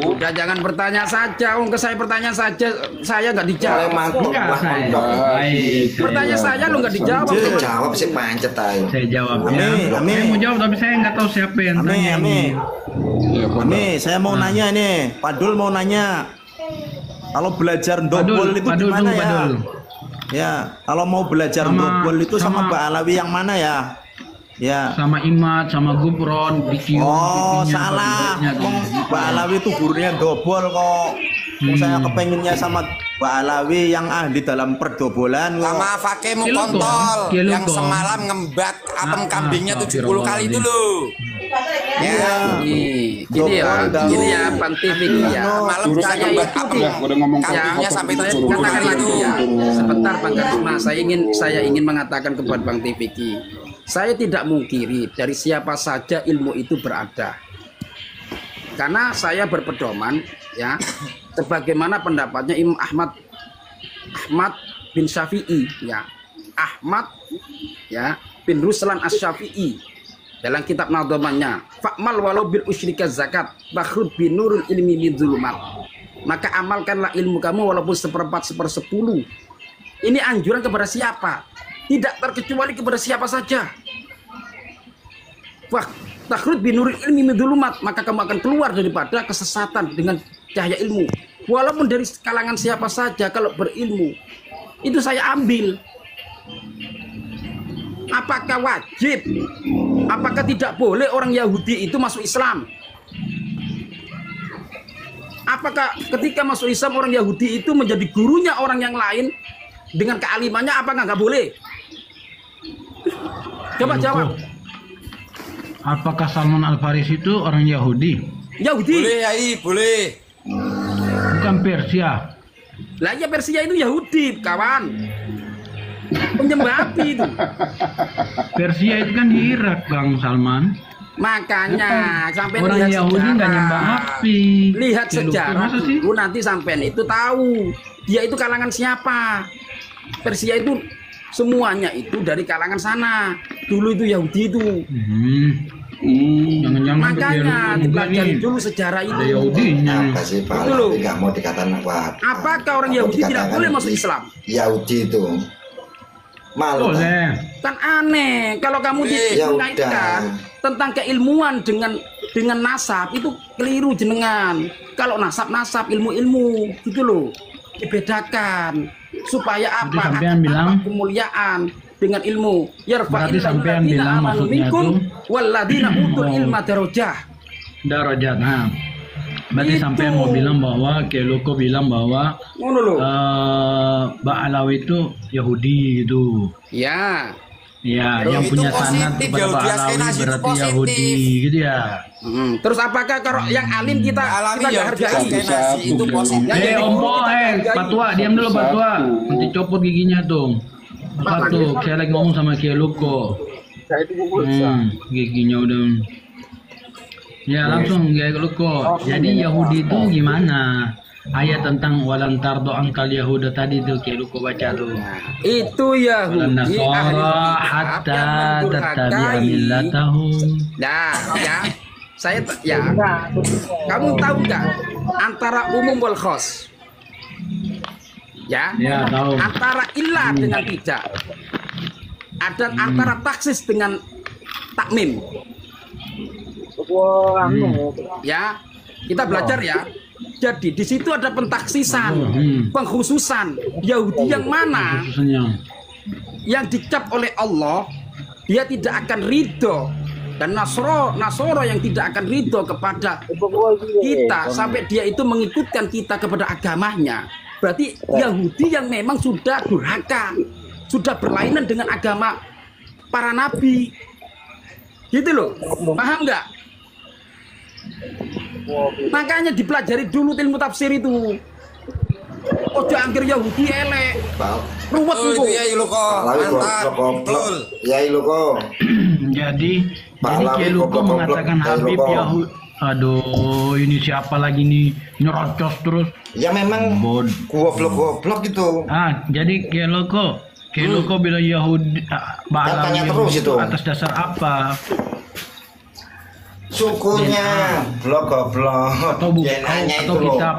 Udah jangan bertanya saja, ke saya bertanya saja, saya nggak dijawab. Bertanya saya lo nggak dijawab. Jawab sih pancet aja. Saya jawab. Saya mau jawab tapi saya nggak tahu siapa yang tanya. Saya mau nanya nih, Padul mau nanya. Kalau belajar dobol itu gimana ya? Ya, kalau mau belajar dobol itu sama Mbak Alawi yang mana ya? Ya. Sama Imat, sama Gubron, Dikio. Oh, salah. Mbak Alawi itu gurunya dobol kok. Saya kepengennya sama Mbak Alawi yang ahli dalam perdobolan. Sama Fakemu kontol yang semalam ngembat apem kambingnya 70 kali itu loh. Ya, ini ya Pantifik ya. Malam bisa ngembat kambingnya sampai 70 kali itu. Sebentar Bang Karisma, saya ingin mengatakan kepada Bang Tifiki. Saya tidak mungkiri dari siapa saja ilmu itu berada. Karena saya berpedoman ya sebagaimana pendapatnya Imam Ahmad bin Syafi'i ya. Ahmad ya bin Ruslan Asy-Syafi'i dalam kitab nadhamannya fa'mal walau bil usyrika zakat bakhrud bin nurul ilmi min dzulumat. Maka amalkanlah ilmu kamu walaupun 1/4 1/10. Ini anjuran kepada siapa? Tidak terkecuali kepada siapa saja. Wah, takhrud binuril ilmi midulumat, maka kamu akan keluar daripada kesesatan dengan cahaya ilmu. Walaupun dari kalangan siapa saja kalau berilmu. Itu saya ambil. Apakah wajib? Apakah tidak boleh orang Yahudi itu masuk Islam? Apakah ketika masuk Islam orang Yahudi itu menjadi gurunya orang yang lain dengan kealimannya, apakah nggak boleh? Coba jawab. Apakah Salman Al Farisi itu orang Yahudi? Yahudi. Boleh, Yai, boleh. Bukan Persia. Lah ya Persia itu Yahudi, kawan. Penyembah api itu. Persia itu kan di Irak, Bang Salman. Makanya sampai orang lihat Yahudi nggak nyembah api. Lihat sejarah dulu nanti sampean itu tahu dia itu kalangan siapa. Persia itu semuanya itu dari kalangan sana. Dulu itu Yahudi itu. Jangan-jangan makanya dipelajari dulu sejarah itu. Yahudinya. Apa sih Pak? Nggak mau dikatakan apa? Apakah orang Yahudi tidak boleh masuk Islam? Yahudi itu malu. Kan aneh kalau kamu mengaitkan tentang keilmuan dengan nasab itu keliru jenengan. Kalau nasab ilmu gitu loh, dibedakan supaya apa? Bilang kemuliaan dengan ilmu. Berarti sampean bilang maksudnya itu waladina utul ilma darajat. Nah, berarti sampean mau bilang bahwa Keloko bilang bahwa Mbak Alawi itu Yahudi gitu. Ya. Ya, yang punya sanad kepada Mbak Alawi berarti Yahudi gitu ya. Terus apakah kalau yang alim kita hargai? Itu positif. Patwa, diam dulu Patwa. Nanti copot giginya dong. Apa tuh? Saya lagi ngomong sama Keloko. Giginya udah. Ya langsung Keloko. Jadi Yahudi itu gimana? Ayat tentang walan tardo angkal Yahuda tadi tuh Keloko baca tuh. Itu Yahudi Nasara hatta tattabi'a millatahum. Nah, ya. Saya ya. Kamu tahu nggak antara umum wal khos? Ya, tahu. Antara ilah dengan tidak. Ada antara taksis dengan takmim. Ya, kita belajar ya. Jadi di situ ada pentaksisan, pengkhususan. Yahudi yang mana? Yang dicap oleh Allah, dia tidak akan ridho. Dan Nasoro yang tidak akan ridho kepada kita sampai dia itu mengikutkan kita kepada agamanya. Berarti Yahudi yang memang sudah durhaka, sudah berlainan dengan agama para nabi. Gitu loh, paham nggak? Makanya dipelajari dulu ilmu tafsir itu. Ojo angker Yahudi elek. Ruwet itu. Iya Iloko. Mantap. Betul. Iya Iloko. Jadi Keloko mengatakan Habib Yahudi. Aduh, ini siapa lagi nih nyerocos terus? Ya memang goblok gitu. Jadi Keloko bilang Yahudi tanya terus itu atas dasar apa? Sukunya blok goblok. Atau buku atau kitab.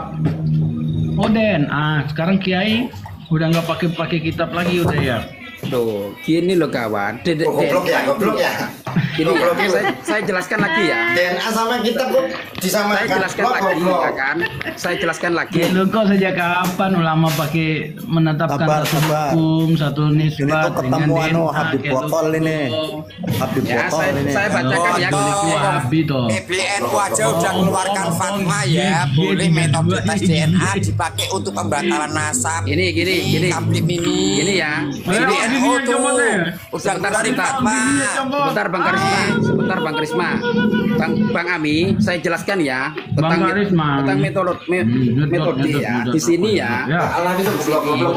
Oh Den, sekarang Kiai udah nggak pakai kitab lagi udah ya. Tuh, gini loh kawan. Goblok ya. Gini, saya jelaskan lagi ya. DNA sama kita kok disamakan. Saya jelaskan lagi, ya kan? Saya jelaskan lagi. Lu kok sejak kapan ulama pakai menetapkan satu hukum, satu nisbat dengan DNA? Habib botol ini. Habib Ya, botol ini. saya bacakan ya. Wahabi toh. PBNU aja udah keluarkan fatwa ya, boleh metode tes DNA dipakai untuk pembatalan nasab. Gini. Tablik mini. Gini ya. PBNU tuh udah keluarin fatwa. Sebentar Bang Karisma. Bang Ami, saya jelaskan ya tentang metode ya. Di sini ya.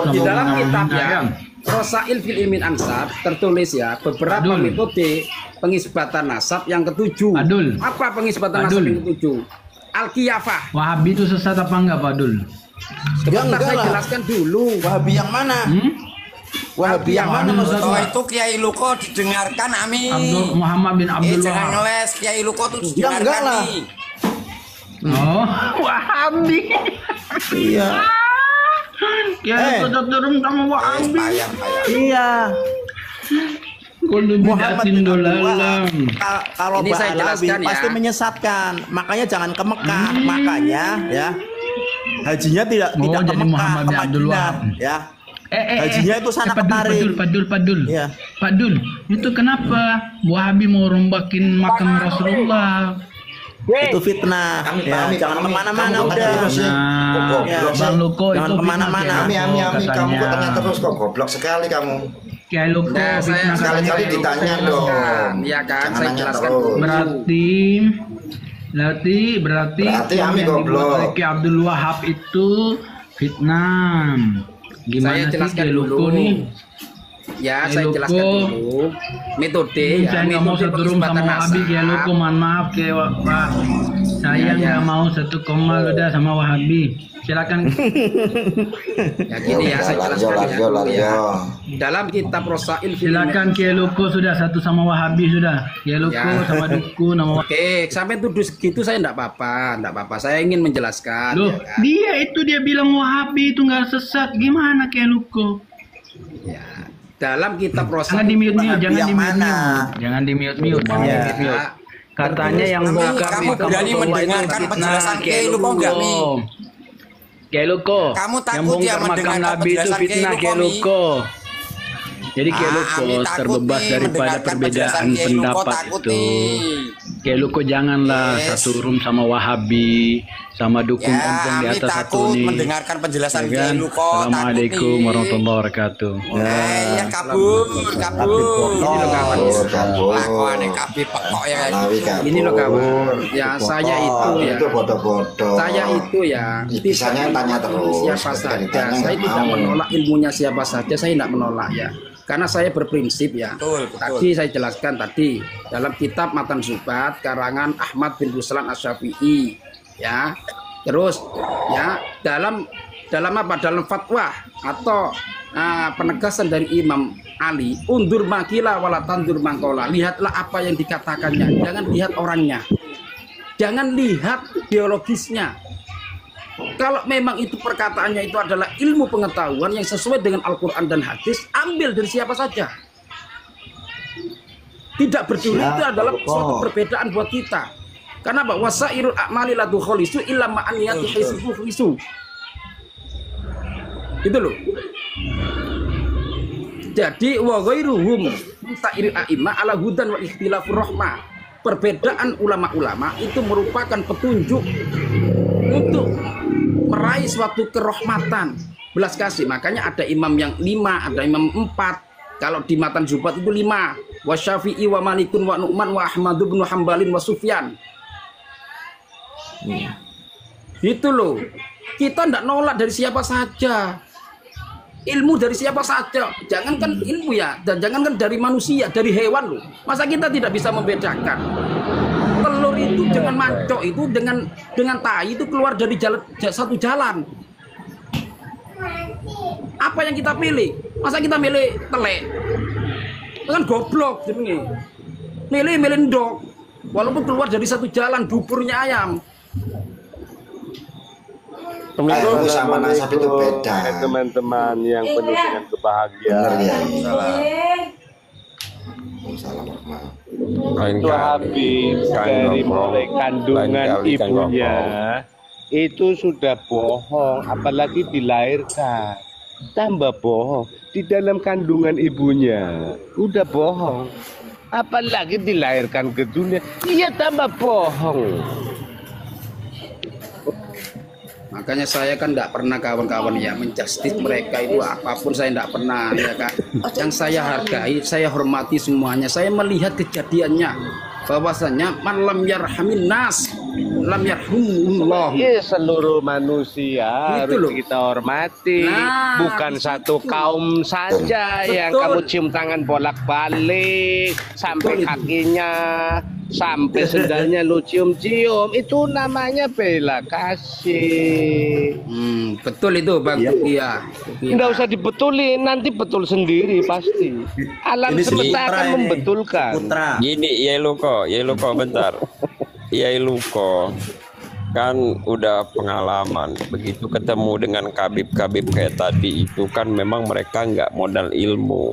Di dalam kitab ya. Rosail fil ilmin ansab tertulis ya beberapa metode pengisbatan nasab yang ketujuh. Padul. Apa pengisbatan nasab yang ketujuh? Al-Qiyafah. Wahabi itu sesat apa enggak Pak Dul? Sebentar saya jelaskan dulu. Wahabi yang mana? Wahabi yang mana maksudnya? Oh itu Kiai Luko didengarkan Ami. Abdul Muhammad bin Abdul Jangan Wahab. ngeles Kiai Luko tuh enggak didengarkan lah. nih. Oh, Wahabi. Iya. Ya itu turun sama Wahabi. Payah. Iya. Kudu Muhammad bidatin bin Abdul dolalam. Wahab. Kalau Ini saya Ba'alawi jelaskan ya. pasti menyesatkan. Makanya jangan ke Mekah. Makanya ya. Hajinya tidak ke jadi Mekah, Muhammad ke bin Abdul Madinah, Wahab. ya. Hajinya itu sana ketarik. Padul. Iya. Padul, itu kenapa Wahabi mau rombakin makam Rasulullah? Itu fitnah. Ya, jangan kemana-mana udah. Nah, Ya, Bang Luko jangan itu kemana-mana. fitnah, Ami, kamu kok tanya katanya. terus kok goblok sekali kamu. Kiai Luko Nah, fitnah sekali-kali katanya. ditanya dong. Iya kan, Jangan saya nanya jelaskan terus. dulu. Berarti Ami yang dibuat goblok. oleh Ki Abdul Wahab itu fitnah. Gimana Saya sih jelaskan Kiai Luko dulu. nih? Ya, Kiai saya Luko. jelaskan dulu metode ya. Saya nggak mau metode satu room sama pengisbatan Wahabi Kiai nasab. Luko, mohon maaf Kiai Pak. Saya nggak mau satu koma udah sama Wahabi. Silakan. Ya gini ya, saya jelaskan ya. Dalam kitab Rosail fil Silakan Kiai Luko sudah satu sama Wahabi sudah. Kiai Luko Ya. sama Dukun sama Oke, sampai tuduh segitu saya enggak apa-apa. Saya ingin menjelaskan. Loh, Ya kan? dia bilang Wahabi itu nggak sesat. Gimana Kiai Luko? Ya, dalam kitab Jangan Rosail di mute Wahabi jangan yang di mute. mana? Jangan di mute. Jangan Ya. di mute. Katanya yang Ami, buka kamu makam berani Rasulullah itu mendengarkan fitnah, penjelasan Kiai Kiai Luko nggak, Mi? Kiai Luko. Kamu yang takut ya bongkar makam mendengarkan Nabi itu penjelasan fitnah Kiai Kiai Luko, Mi? Luko. Jadi Kiai Luko Ami takut terbebas nih daripada mendengarkan perbedaan penjelasan Kiai Luko, pendapat takut itu. nih. Kiai Luko janganlah Yes. satu room sama Wahabi, sama dukun Ya, ompong di Ami atas satu takut nih. mendengarkan penjelasan Ya Kiai kan? Luko, takut Assalamualaikum nih. warahmatullahi wabarakatuh. Ya kabur. Lakuannya kabur pekok ya kan. ini loh kawan. Ya saya itu ya. Itu bodoh-bodoh. Saya itu ya. Bisanya tanya terus. Siapa Ketika saja. ditanya Saya nggak tidak mau. menolak ilmunya siapa saja. Saya tidak menolak ya. Karena saya berprinsip ya. Betul. Tadi saya jelaskan tadi dalam kitab Matan Zubat karangan Ahmad bin Ruslan Asy-Syafi'i ya. Terus ya dalam apa? Dalam fatwa atau penegasan dari Imam Ali, undur makila wala tandur mangkola. Lihatlah apa yang dikatakannya, jangan lihat orangnya. Jangan lihat biologisnya. Kalau memang itu perkataannya itu adalah ilmu pengetahuan yang sesuai dengan Al-Quran dan hadis, ambil dari siapa saja. Tidak peduli itu adalah suatu perbedaan buat kita. Karena apa? Wasairul a'mali la tukhalisu illa ma'an niyati hisibu khisu. Itu loh. Jadi wa ghairuhum ta'iril a'imma ala hudan wa ikhtilafur rahmah. Perbedaan ulama-ulama itu merupakan petunjuk untuk meraih suatu kerahmatan, belas kasih. Makanya ada imam yang 5, ada imam 4. Kalau di Matan Zubat itu 5. Wa Syafi'i wa Malikun wa Nu'man wa Ahmad bin Hambalin wa Sufyan. Itu loh. Kita tidak nolak dari siapa saja. Ilmu dari siapa saja. Jangankan ilmu ya, dan jangankan dari manusia, dari hewan loh. Masa kita tidak bisa membedakan? Telur itu dengan mancok itu dengan tai itu keluar dari satu jalan. Apa yang kita pilih? Masa kita milih telek? Itu kan goblok jenenge. Milih ndok. Walaupun keluar dari satu jalan, duburnya ayam. Ilmu sama nasab itu beda. Teman-teman yang penuh dengan kebahagiaan. Itu Habib dari mulai kandungan ibunya itu sudah bohong, apalagi dilahirkan tambah bohong. Di dalam kandungan ibunya udah bohong, apalagi dilahirkan ke dunia, iya tambah bohong. Makanya saya kan tidak pernah kawan-kawan ya menjustis mereka itu apapun, saya tidak pernah ya kan. Yang saya hargai, saya hormati semuanya. Saya melihat kejadiannya bahwasanya man lam yarhamin nas lam yarhamullah. Ya, seluruh manusia Gitu harus loh. kita hormati. Nah, Bukan satu kaum saja yang Betul. kamu cium tangan bolak-balik sampai Betul itu. kakinya, sampai sendalnya lu cium-cium. Itu namanya bela kasih. Betul itu Bang. Iya. Nggak usah dibetulin, nanti betul sendiri pasti. Alam Ini semesta Putra akan ini. membetulkan. Putra. Gini, Yai Luko bentar. Yai Luko kan udah pengalaman, begitu ketemu dengan kabib-kabib kayak tadi itu kan memang mereka nggak modal ilmu.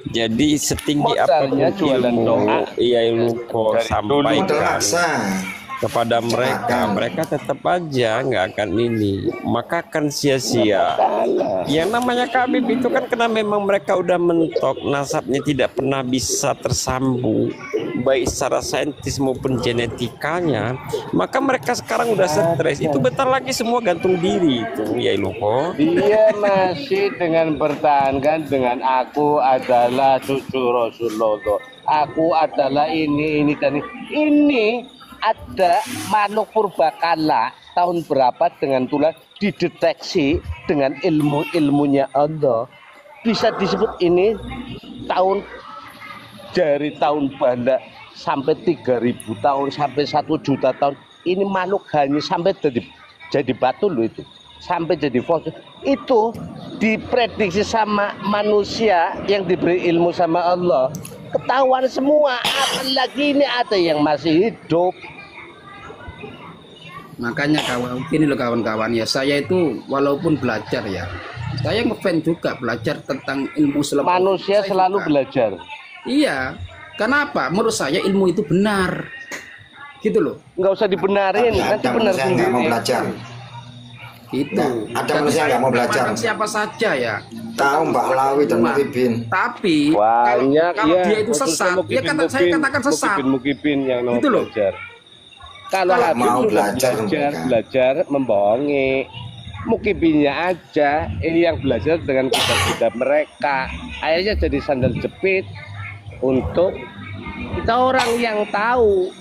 Jadi setinggi apapun Modalnya jualan ilmu doa. Yai Luko Dari sampaikan Maksa. kepada mereka tetap aja nggak akan ini, maka akan sia-sia. Yang namanya kabib itu kan karena memang mereka udah mentok, nasabnya tidak pernah bisa tersambung baik secara saintis maupun genetikanya, maka mereka sekarang udah stres. Itu bentar lagi semua gantung diri itu Yai Luko. Dia masih dengan bertahankan dengan aku adalah cucu Rasulullah. Aku adalah ini dan ini. Ada makhluk purbakala tahun berapa dengan tulang dideteksi dengan ilmunya Allah. Bisa disebut ini tahun dari tahun Banda sampai 3.000 tahun sampai 1 juta tahun. Ini makhluk hanya sampai jadi batu loh itu. Sampai jadi fosil. Itu diprediksi sama manusia yang diberi ilmu sama Allah. Ketahuan semua, apalagi ini ada yang masih hidup. Makanya gini loh kawan-kawan ya, saya itu walaupun belajar ya, saya ngefans juga belajar tentang ilmu selama. Manusia Saya selalu suka. belajar. Iya, kenapa? Menurut saya ilmu itu benar, gitu loh. Nggak usah dibenarin, Tapi nanti ada benar manusia yang nggak mau sendiri. belajar. Itu. Ada manusia nggak mau belajar. Siapa saja ya. Tahu Mbak Lawi dan Cuma, Mukibin. Tapi Banyak kalau ya. dia itu sesat, ya saya katakan sesat. Mukibin yang mau Gitu loh. belajar. Kalau Kalau Habib mau sudah belajar, belajar membohongi. Mukibinnya aja ini yang belajar dengan kitab-kitab mereka. Akhirnya jadi sandal jepit untuk kita orang yang tahu.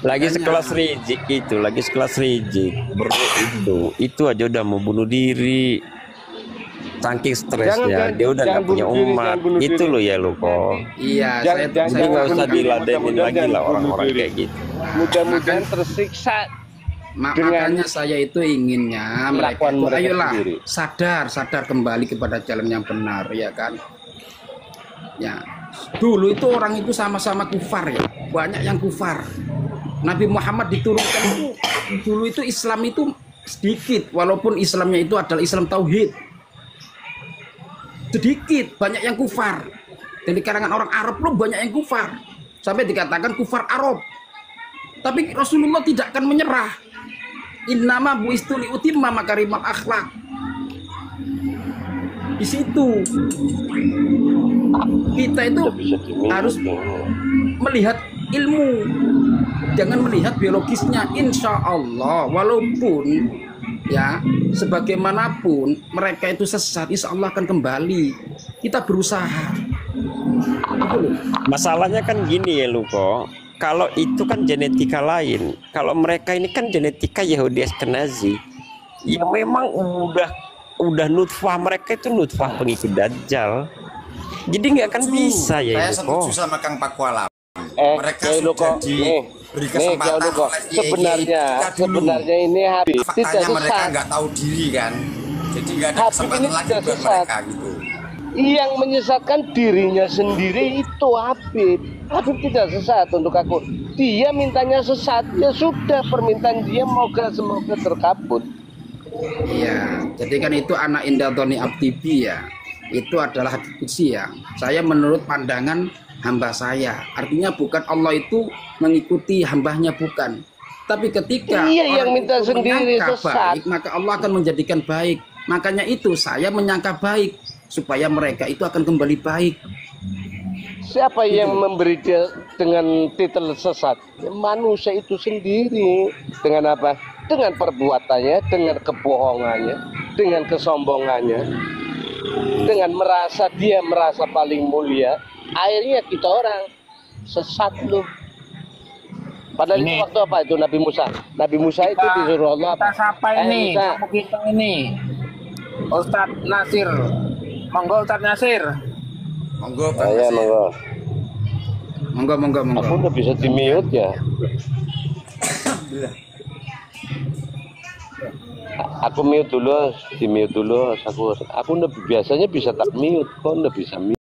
Lagi sekelas Rizik itu, lagi sekelas Rizik itu aja udah mau bunuh diri. Saking stresnya, dia udah nggak punya bunuh diri, umat. jangan bunuh Itu diri. loh ya Luko. Iya, Jangan- Jadi nggak usah bunuh diri, diladenin mudah-mudahan lagi lah jangan orang-orang bunuh diri. kayak gitu. Mudah-mudahan tersiksa. Makanya saya itu inginnya mereka Kelakuan itu, mereka ayolah sendiri. sadar kembali kepada jalan yang benar, ya kan? Ya, dulu itu orang itu sama-sama kufar ya, banyak yang kufar. Nabi Muhammad diturunkan itu dulu itu Islam itu sedikit, walaupun Islamnya itu adalah Islam tauhid. Sedikit, banyak yang kufar. Dan di kalangan orang Arab loh banyak yang kufar. Sampai dikatakan kufar Arab. Tapi Rasulullah tidak akan menyerah. Innama buistu liutimma makarimal akhlak. Di situ kita itu harus melihat ilmu, jangan melihat biologisnya. Insya Allah, walaupun ya sebagaimanapun mereka itu sesat, insya Allah akan kembali. Kita berusaha. Gitu loh. Masalahnya kan gini ya Luko. Kalau itu kan genetika lain. Kalau mereka ini kan genetika Yahudi Ashkenazi. Ya memang udah nutfah mereka itu nutfah pengikut Dajjal. Jadi nggak akan bisa ya Saya Luko. setuju sama Kang Pakualam. Kayak Mereka sudah Luko, diberi nih, kesempatan Luko. oleh IAI Sebenarnya kita dulu. ini Habib tidak Faktanya mereka sesat. nggak tahu diri kan. Jadi nggak ada Habib kesempatan ini lagi tidak buat sesat. mereka gitu. Yang menyesatkan dirinya sendiri itu Habib. Habib tidak sesat untuk aku. Dia mintanya sesat, ya sudah, permintaan dia semoga terkabul. Iya, jadi kan itu anak Indatoni Abdibi ya. Itu adalah hadis qudsi ya. Saya menurut pandangan hamba saya. Artinya bukan Allah itu mengikuti hambanya, bukan. Tapi ketika yang minta itu sendiri menyangka sesat, baik, maka Allah akan menjadikan baik. Makanya itu saya menyangka baik supaya mereka itu akan kembali baik. Siapa yang memberi dia dengan titel sesat? Manusia itu sendiri. Dengan apa? Dengan perbuatannya, dengan kebohongannya, dengan kesombongannya, dengan dia merasa paling mulia. Akhirnya kita orang sesat loh. Padahal itu waktu apa itu Nabi Musa? Nabi Musa itu disuruh Allah apa? Kita sapa ini, kita ini Ustadz Nasir. Monggo Ustadz Nasir. Monggo, Ya, monggo. Monggo. Aku udah bisa di-mute ya. Aku mute dulu, di-mute dulu. Aku udah biasanya bisa tak mute, kok udah bisa mute.